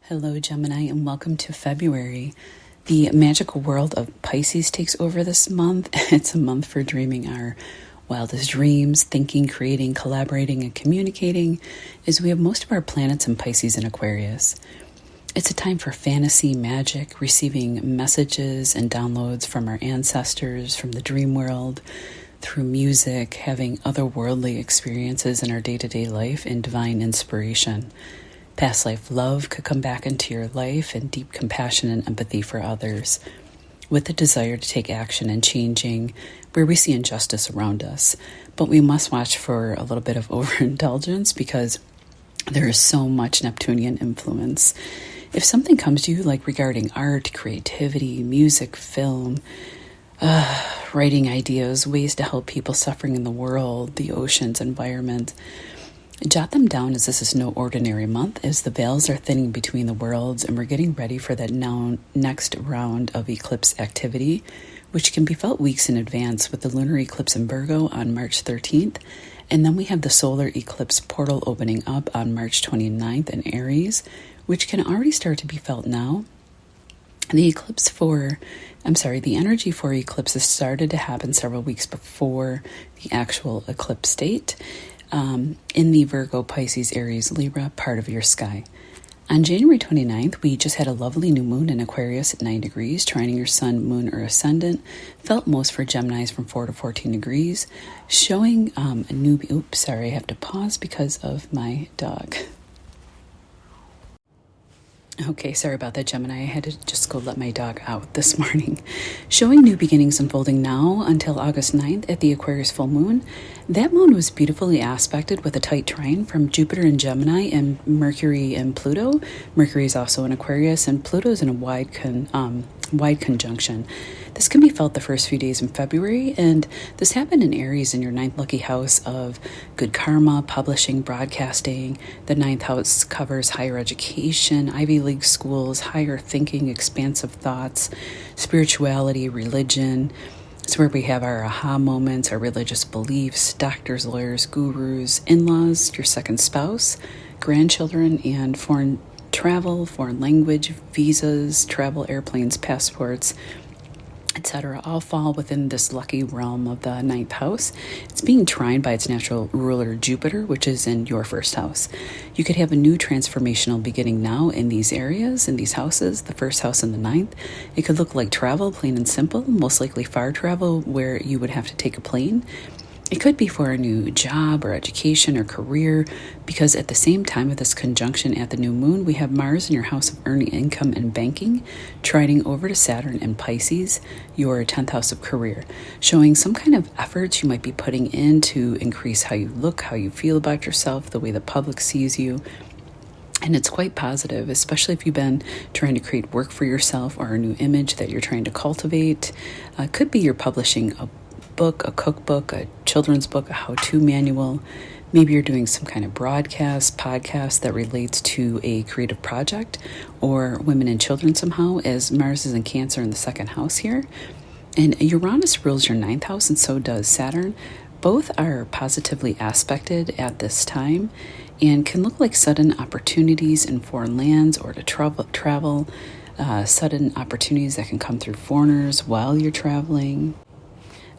Hello, Gemini, and welcome to February. The magical world of Pisces takes over this month. It's a month for dreaming our wildest dreams, thinking, creating, collaborating, and communicating, as we have most of our planets in Pisces and Aquarius. It's a time for fantasy, magic, receiving messages and downloads from our ancestors, from the dream world, through music, having otherworldly experiences in our day-to-day life, and divine inspiration. Past life love could come back into your life, and deep compassion and empathy for others, with the desire to take action and changing where we see injustice around us. But we must watch for a little bit of overindulgence because there is so much Neptunian influence. If something comes to you like regarding art, creativity, music, film, writing ideas, ways to help people suffering in the world, the oceans, environment, jot them down, as this is no ordinary month, as the veils are thinning between the worlds and we're getting ready for that next round of eclipse activity, which can be felt weeks in advance, with the lunar eclipse in Virgo on March 13th. And then we have the solar eclipse portal opening up on March 29th in Aries, which can already start to be felt now. The energy for eclipses started to happen several weeks before the actual eclipse date. In the Virgo, Pisces, Aries, Libra part of your sky. On January 29th, we just had a lovely new moon in Aquarius at 9 degrees, trining your sun, moon, or ascendant. Felt most for Geminis from 4 to 14 degrees, showing a new... Oops, sorry, I have to pause because of my dog. Okay, sorry about that, Gemini. I had to just go let my dog out this morning. Showing new beginnings unfolding now until August 9th at the Aquarius full moon. That moon was beautifully aspected with a tight trine from Jupiter in Gemini and Mercury and Pluto. Mercury is also in Aquarius, and Pluto is in a wide conjunction. This can be felt the first few days in February, and this happened in Aries in your ninth lucky house of good karma, publishing, broadcasting. The ninth house covers higher education, Ivy League schools, higher thinking, expansive thoughts, spirituality, religion. It's where we have our aha moments, our religious beliefs, doctors, lawyers, gurus, in-laws, your second spouse, grandchildren, and foreign travel, foreign language, visas, travel, airplanes, passports, etc., all fall within this lucky realm of the ninth house. It's being trined by its natural ruler Jupiter, which is in your first house. You could have a new transformational beginning now in these areas, in these houses, the first house and the ninth. It could look like travel, plain and simple, most likely far travel where you would have to take a plane. It could be for a new job or education or career, because at the same time of this conjunction at the new moon, we have Mars in your house of earning income and banking, trining over to Saturn and Pisces, your 10th house of career, showing some kind of efforts you might be putting in to increase how you look, how you feel about yourself, the way the public sees you. And it's quite positive, especially if you've been trying to create work for yourself or a new image that you're trying to cultivate. Could be you're publishing a book, a cookbook, a children's book, a how-to manual. Maybe you're doing some kind of podcast that relates to a creative project or women and children somehow, as Mars is in Cancer in the second house here. And Uranus rules your ninth house, and so does Saturn. Both are positively aspected at this time and can look like sudden opportunities in foreign lands or to travel, sudden opportunities that can come through foreigners while you're traveling.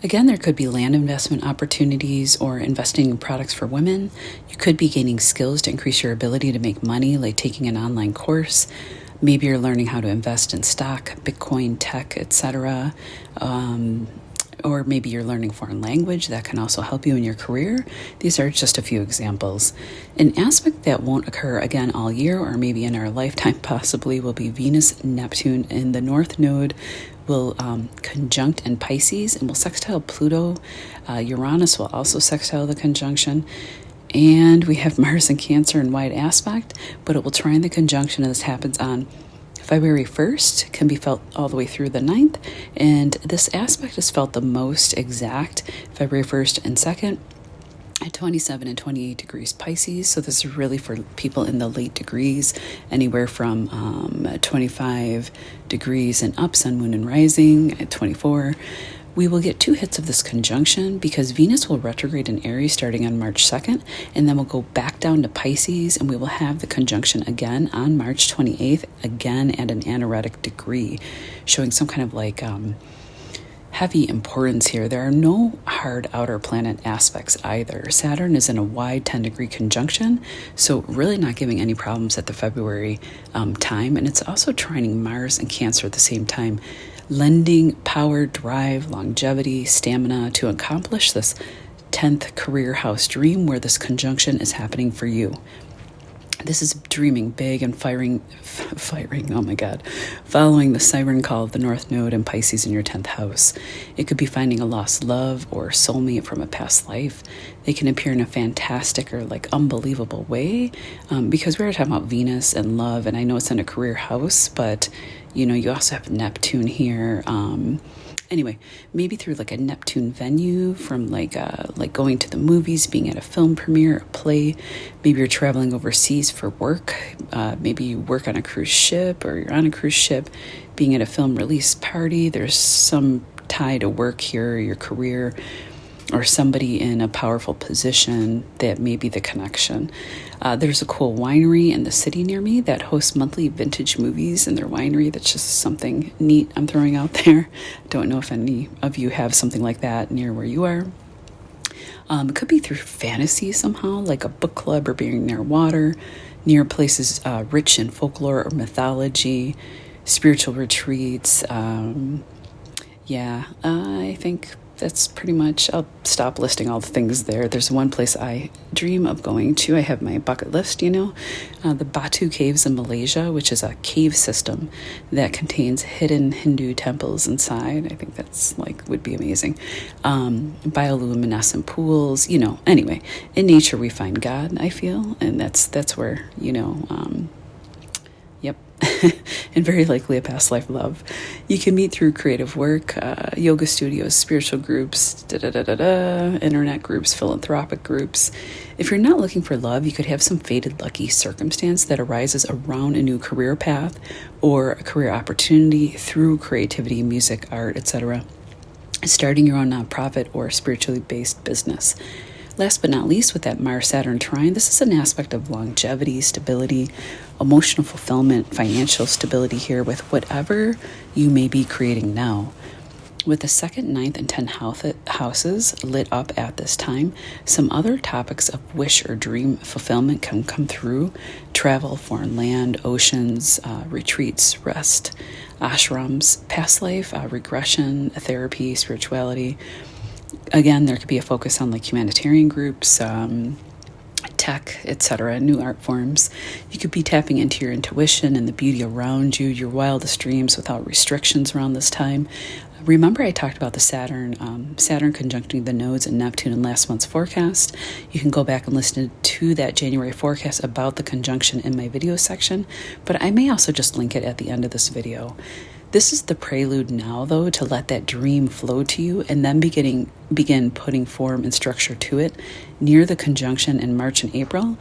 Again, there could be land investment opportunities or investing in products for women. You could be gaining skills to increase your ability to make money, like taking an online course. Maybe you're learning how to invest in stock, Bitcoin, tech, etc. Or maybe you're learning foreign language. That can also help you in your career. These are just a few examples. An aspect that won't occur again all year, or maybe in our lifetime possibly, will be Venus, Neptune in the North Node, will conjunct in Pisces and will sextile Pluto. Uranus will also sextile the conjunction. And we have Mars in Cancer in wide aspect, but it will trine the conjunction, and this happens on February 1st, can be felt all the way through the 9th. And this aspect is felt the most exact February 1st and 2nd at 27 and 28 degrees Pisces. So this is really for people in the late degrees, anywhere from 25 degrees and up, sun, moon, and rising at 24. We will get 2 hits of this conjunction because Venus will retrograde in Aries starting on March 2nd, and then we'll go back down to Pisces, and we will have the conjunction again on March 28th, again at an anaretic degree, showing some kind of like heavy importance here. There are no hard outer planet aspects either. Saturn is in a wide 10-degree conjunction, so really not giving any problems at the February time. And it's also trining Mars and Cancer at the same time, lending power, drive, longevity, stamina to accomplish this 10th career house dream where this conjunction is happening for you. This is dreaming big and firing, oh my God, following the siren call of the North Node and Pisces in your 10th house. It could be finding a lost love or soulmate from a past life. They can appear in a fantastic or like unbelievable way because we're talking about Venus and love, and I know it's in a career house, but you know, you also have Neptune here. Anyway, maybe through like a Neptune venue from like going to the movies, being at a film premiere, a play. Maybe you're traveling overseas for work. Maybe you work on a cruise ship or you're on a cruise ship, being at a film release party. There's some tie to work here, your career, or somebody in a powerful position that may be the connection. There's a cool winery in the city near me that hosts monthly vintage movies in their winery. That's just something neat I'm throwing out there. I don't know if any of you have something like that near where you are. It could be through fantasy somehow, like a book club or being near water, near places rich in folklore or mythology, spiritual retreats. I think that's pretty much, I'll stop listing all the things there. There's one place I dream of going to. I have my bucket list, the Batu Caves in Malaysia, which is a cave system that contains hidden Hindu temples inside. I think that's would be amazing. Bioluminescent pools, anyway, in nature we find God, I feel, and that's where, yep. And very likely a past life love. You can meet through creative work, yoga studios, spiritual groups, internet groups, philanthropic groups. If you're not looking for love, you could have some fated lucky circumstance that arises around a new career path or a career opportunity through creativity, music, art, etc. Starting your own nonprofit or spiritually based business. Last but not least, with that Mars-Saturn trine, this is an aspect of longevity, stability, emotional fulfillment, financial stability here with whatever you may be creating now. With the 2nd, 9th, and 10th houses lit up at this time, some other topics of wish or dream fulfillment can come through. Travel, foreign land, oceans, retreats, rest, ashrams, past life, regression, therapy, spirituality. Again, there could be a focus on humanitarian groups, tech, etc., new art forms. You could be tapping into your intuition and the beauty around you, your wildest dreams without restrictions around this time. Remember I talked about the Saturn conjuncting the nodes and Neptune in last month's forecast. You can go back and listen to that January forecast about the conjunction in my video section, but I may also just link it at the end of this video. This is the prelude now, though, to let that dream flow to you and then begin putting form and structure to it near the conjunction in March and April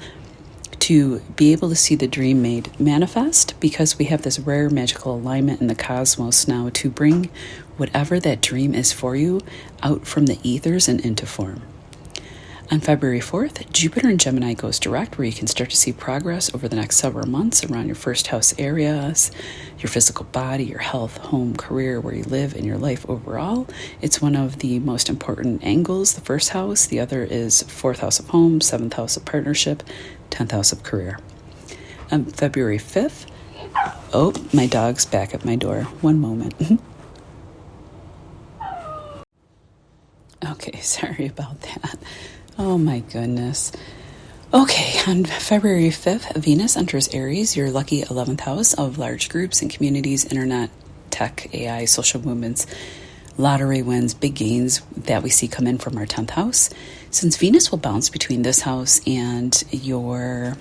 to be able to see the dream made manifest, because we have this rare magical alignment in the cosmos now to bring whatever that dream is for you out from the ethers and into form. On February 4th, Jupiter in Gemini goes direct, where you can start to see progress over the next several months around your first house areas, your physical body, your health, home, career, where you live, and your life overall. It's one of the most important angles, the first house. The other is 4th house of home, 7th house of partnership, 10th house of career. On February 5th, oh, my dog's back at my door. One moment. Okay, sorry about that. Oh my goodness. Okay, on February 5th, Venus enters Aries, your lucky 11th house of large groups and communities, internet, tech, AI, social movements, lottery wins, big gains that we see come in from our 10th house. Since Venus will bounce between this house and your,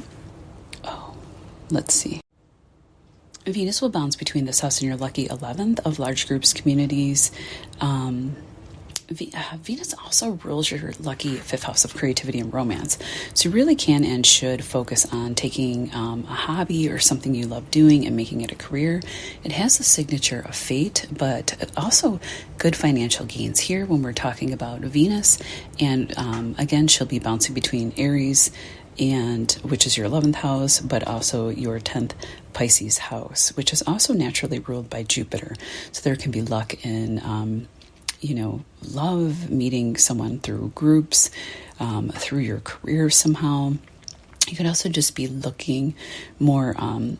Venus will bounce between this house and your lucky 11th of large groups, communities, Venus also rules your lucky fifth house of creativity and romance. So you really can and should focus on taking a hobby or something you love doing and making it a career. It has the signature of fate, but also good financial gains here when we're talking about Venus. And again, she'll be bouncing between Aries, and which is your 11th house, but also your 10th Pisces house, which is also naturally ruled by Jupiter. So there can be luck in love, meeting someone through groups, through your career somehow. You could also just be looking more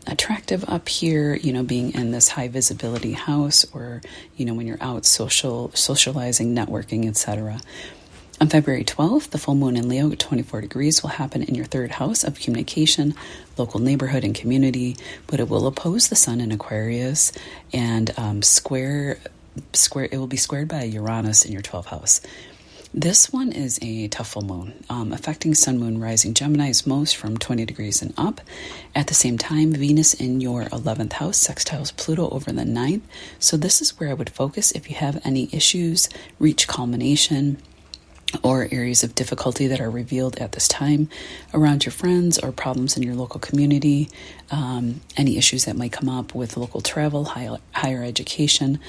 attractive up here, being in this high visibility house, or, when you're out socializing, networking, etc. On February 12th, the full moon in Leo at 24 degrees will happen in your third house of communication, local neighborhood, and community, but it will oppose the sun in Aquarius and it will be squared by Uranus in your 12th house. This one is a tough full moon, affecting sun, moon, rising Geminis most from 20 degrees and up. At the same time, Venus in your 11th house sextiles Pluto over the 9th. So this is where I would focus if you have any issues, reach culmination, or areas of difficulty that are revealed at this time around your friends or problems in your local community, any issues that might come up with local travel, higher education,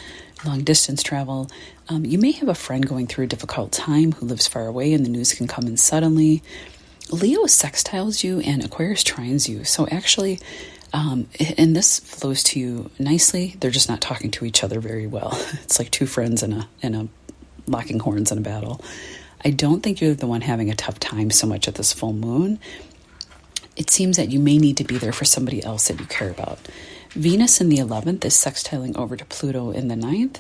long distance travel. You may have a friend going through a difficult time who lives far away, and the news can come in suddenly. Leo sextiles you and Aquarius trines you. So actually, and this flows to you nicely. They're just not talking to each other very well. It's like two friends in a locking horns in a battle. I don't think you're the one having a tough time so much at this full moon. It seems that you may need to be there for somebody else that you care about. Venus in the 11th is sextiling over to Pluto in the 9th,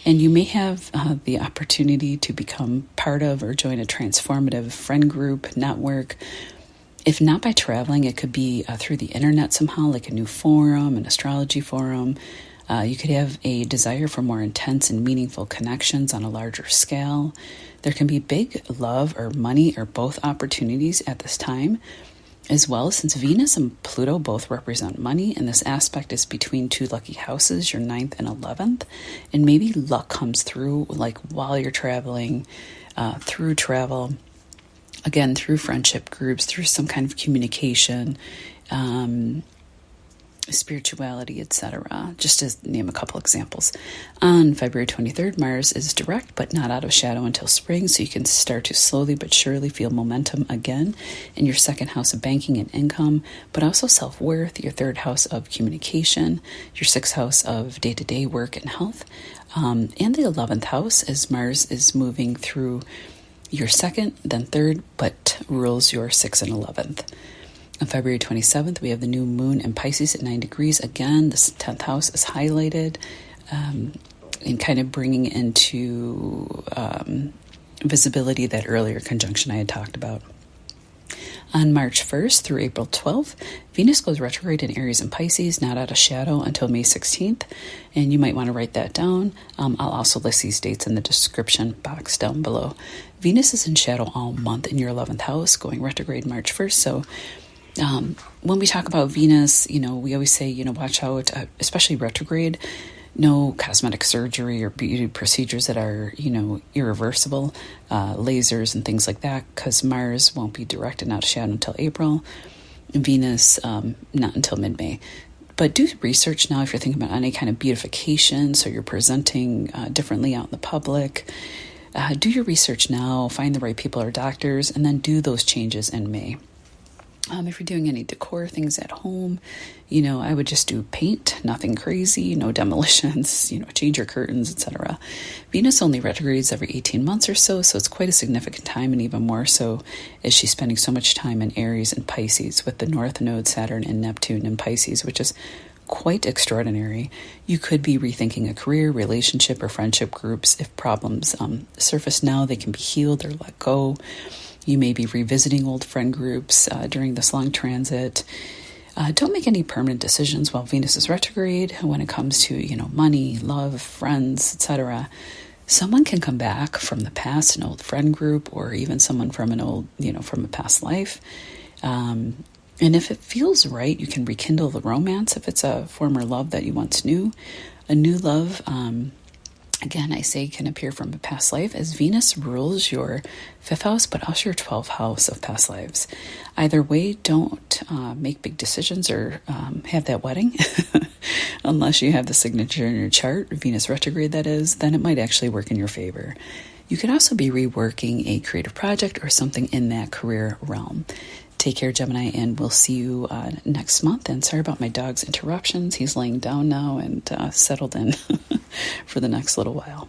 and you may have the opportunity to become part of or join a transformative friend group, network. If not by traveling, it could be through the internet somehow, like a new forum, an astrology forum. You could have a desire for more intense and meaningful connections on a larger scale. There can be big love or money or both opportunities at this time as well, since Venus and Pluto both represent money, and this aspect is between two lucky houses, your 9th and 11th, and maybe luck comes through like while you're traveling, through travel, again, through friendship groups, through some kind of communication, spirituality, etc., just to name a couple examples. On February 23rd, Mars is direct but not out of shadow until spring, so you can start to slowly but surely feel momentum again in your second house of banking and income, but also self-worth, your third house of communication, your sixth house of day-to-day work and health, and the 11th house as Mars is moving through your second, then third, but rules your 6th and 11th. On February 27th, we have the new moon in Pisces at 9 degrees. Again, this 10th house is highlighted and kind of bringing into visibility that earlier conjunction I had talked about. On March 1st through April 12th, Venus goes retrograde in Aries and Pisces, not out of shadow until May 16th, and you might want to write that down. I'll also list these dates in the description box down below. Venus is in shadow all month in your 11th house, going retrograde March 1st, so when we talk about Venus, we always say, watch out, especially retrograde, no cosmetic surgery or beauty procedures that are, irreversible, lasers and things like that, because Mars won't be direct and out of shadow until April, and Venus not until mid-May. But do research now if you're thinking about any kind of beautification, so you're presenting differently out in the public. Do your research now, find the right people or doctors, and then do those changes in May. If you're doing any decor things at home, I would just do paint, nothing crazy, no demolitions, change your curtains, etc. Venus only retrogrades every 18 months or so it's quite a significant time, and even more so as she's spending so much time in Aries and Pisces with the North Node, Saturn, and Neptune in Pisces, which is quite extraordinary. You could be rethinking a career, relationship, or friendship groups. If problems surface now, they can be healed or let go. You may be revisiting old friend groups during this long transit. Don't make any permanent decisions while Venus is retrograde when it comes to, money, love, friends, etc. Someone can come back from the past, an old friend group, or even someone from an old, from a past life. And if it feels right, you can rekindle the romance if it's a former love that you once knew. A new love Again, I say can appear from a past life as Venus rules your 5th house, but also your 12th house of past lives. Either way, don't make big decisions or have that wedding unless you have the signature in your chart, Venus retrograde that is, then it might actually work in your favor. You could also be reworking a creative project or something in that career realm. Take care, Gemini, and we'll see you next month. And sorry about my dog's interruptions. He's laying down now and settled in for the next little while.